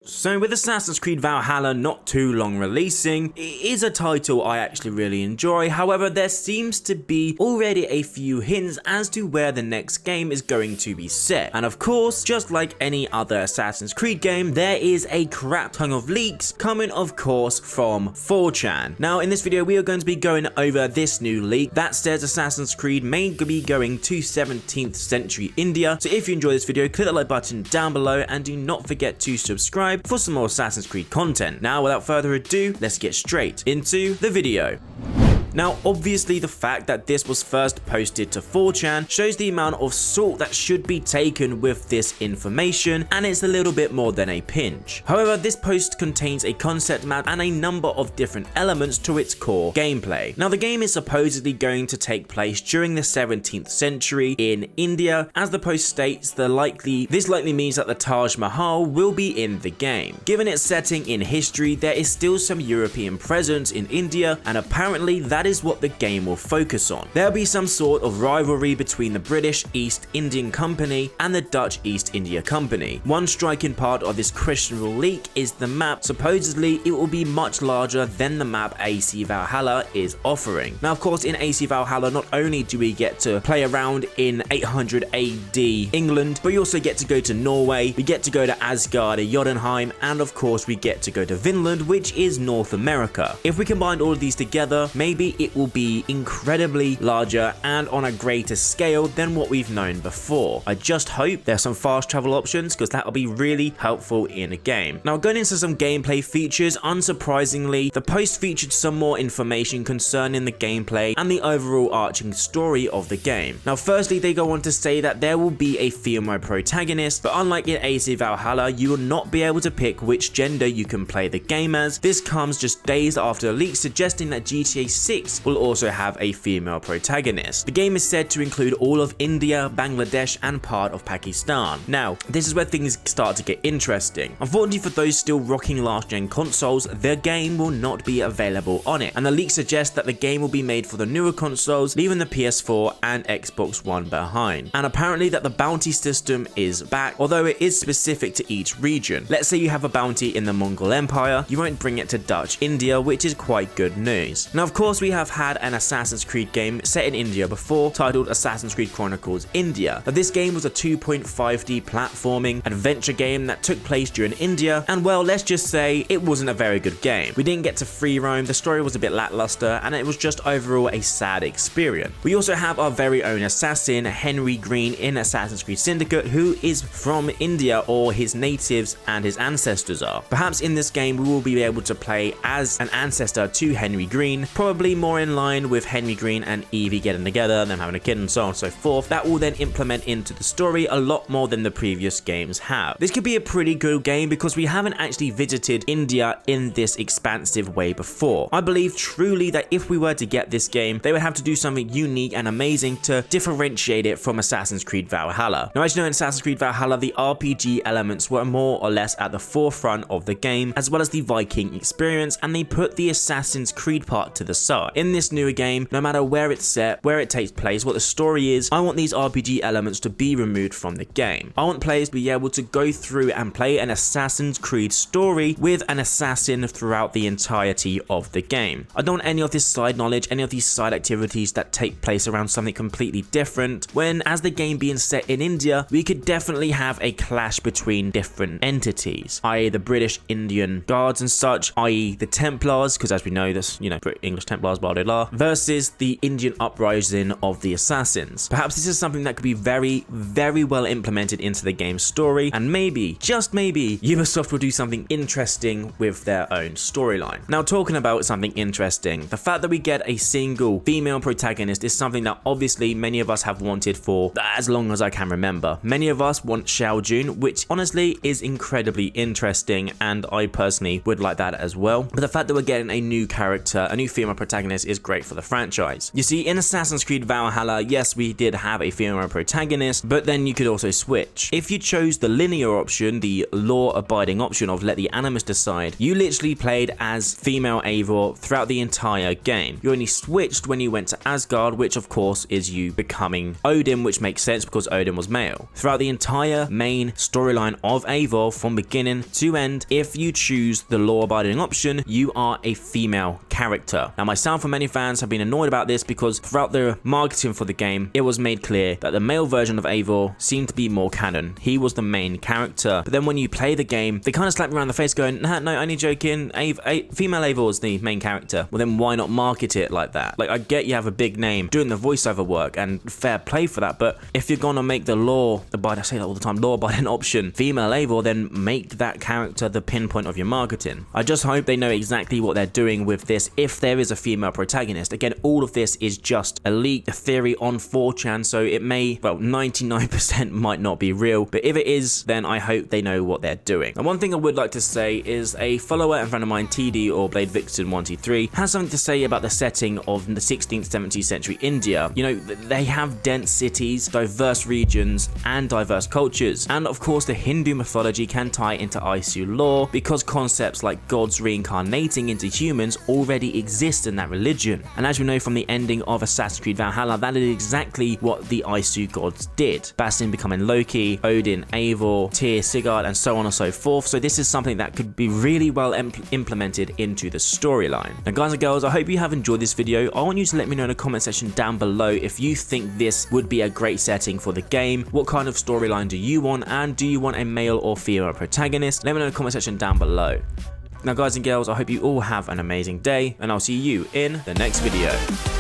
So with Assassin's Creed Valhalla not too long releasing, it is a title I actually really enjoy. However, there seems to be already a few hints as to where the next game is going to be set. And of course, just like any other Assassin's Creed game, there is a crap ton of leaks coming of course from 4chan. Now in this video we are going to be going over this new leak that says Assassin's Creed may be going to 17th century India. So if you enjoy this video, click the like button down below and do not forget to subscribe for some more Assassin's Creed content. Now without further ado, let's get straight into the video. Now obviously the fact that this was first posted to 4chan shows the amount of salt that should be taken with this information, and it's a little bit more than a pinch. However, this post contains a concept map and a number of different elements to its core gameplay. Now the game is supposedly going to take place during the 17th century in India. As the post states, this likely means that the Taj Mahal will be in the game. Given its setting in history, there is still some European presence in India, and apparently that is what the game will focus on. There'll be some sort of rivalry between the British East Indian Company and the Dutch East India Company. One striking part of this questionable leak is the map. Supposedly it will be much larger than the map AC Valhalla is offering. Now of course in AC Valhalla not only do we get to play around in 800 AD England, but we also get to go to Norway, we get to go to Asgard, Jotunheim, and of course we get to go to Vinland, which is North America. If we combine all of these together, maybe it will be incredibly larger and on a greater scale than what we've known before. I just hope there's some fast travel options because that will be really helpful in a game. Now going into some gameplay features, unsurprisingly, the post featured some more information concerning the gameplay and the overall arching story of the game. Now firstly, they go on to say that there will be a female protagonist, but unlike in AC Valhalla, you will not be able to pick which gender you can play the game as. This comes just days after the leak suggesting that GTA 6 will also have a female protagonist. The game is said to include all of India, Bangladesh, and part of Pakistan. Now, this is where things start to get interesting. Unfortunately for those still rocking last-gen consoles, the game will not be available on it, and the leak suggests that the game will be made for the newer consoles, leaving the PS4 and Xbox One behind. And apparently that the bounty system is back, although it is specific to each region. Let's say you have a bounty in the Mongol Empire, you won't bring it to Dutch India, which is quite good news. Now of course we have had an Assassin's Creed game set in India before, titled Assassin's Creed Chronicles India. Now, this game was a 2.5D platforming adventure game that took place during India, and well, let's just say it wasn't a very good game. We didn't get to free roam, the story was a bit lackluster, and it was just overall a sad experience. We also have our very own assassin, Henry Green, in Assassin's Creed Syndicate, who is from India, or his natives and his ancestors are. Perhaps in this game we will be able to play as an ancestor to Henry Green, probably more in line with Henry Green and Evie getting together, them having a kid and so on and so forth. That will then implement into the story a lot more than the previous games have. This could be a pretty good game because we haven't actually visited India in this expansive way before. I believe truly that if we were to get this game, they would have to do something unique and amazing to differentiate it from Assassin's Creed Valhalla. Now as you know, in Assassin's Creed Valhalla, the RPG elements were more or less at the forefront of the game, as well as the Viking experience, and they put the Assassin's Creed part to the side. In this newer game, no matter where it's set, where it takes place, what the story is, I want these RPG elements to be removed from the game. I want players to be able to go through and play an Assassin's Creed story with an assassin throughout the entirety of the game. I don't want any of this side knowledge, any of these side activities that take place around something completely different, when as the game being set in India, we could definitely have a clash between different entities, i.e. the British Indian Guards and such, i.e. the Templars, because as we know this, English Templars, blah blah blah, versus the Indian uprising of the assassins. Perhaps this is something that could be very, very well implemented into the game's story, and maybe, just maybe, Ubisoft will do something interesting with their own storyline. Now talking about something interesting, the fact that we get a single female protagonist is something that obviously many of us have wanted for as long as I can remember. Many of us want Xiao Jun, which honestly is incredibly interesting, and I personally would like that as well. But the fact that we're getting a new character, a new female protagonist, protagonist is great for the franchise. You see, in Assassin's Creed Valhalla, yes, we did have a female protagonist, but then you could also switch. If you chose the linear option, the law-abiding option of let the animus decide, you literally played as female Eivor throughout the entire game. You only switched when you went to Asgard, which of course is you becoming Odin, which makes sense because Odin was male. Throughout the entire main storyline of Eivor, from beginning to end, if you choose the law-abiding option, you are a female character. Now, myself and many fans have been annoyed about this because throughout the marketing for the game, it was made clear that the male version of Eivor seemed to be more canon. He was the main character. But then when you play the game, they kind of slap me around the face going, nah, no, only joking, female Eivor is the main character. Well, then why not market it like that? Like, I get you have a big name doing the voiceover work and fair play for that, but if you're gonna make the law-abiding, I say that all the time, law-abiding option female Eivor, then make that character the pinpoint of your marketing. I just hope they know exactly what they're doing with this if there is a female protagonist. Again, all of this is just a leak, a theory on 4chan, so it may, well, 99% might not be real, but if it is, then I hope they know what they're doing. And one thing I would like to say is a follower and friend of mine, TD or Blade Vixen 123, has something to say about the setting of the 16th, 17th century India. You know, they have dense cities, diverse regions, and diverse cultures. And of course, the Hindu mythology can tie into Isu lore because concepts like gods reincarnating into humans already exist in that religion. And as we know from the ending of Assassin's Creed Valhalla, that is exactly what the Isu gods did. Bastion becoming Loki, Odin, Eivor, Tyr, Sigurd, and so on and so forth. So this is something that could be really well implemented into the storyline. Now guys and girls, I hope you have enjoyed this video. I want you to let me know in the comment section down below if you think this would be a great setting for the game. What kind of storyline do you want, and do you want a male or female protagonist? Let me know in the comment section down below. Now guys and girls, I hope you all have an amazing day, and I'll see you in the next video.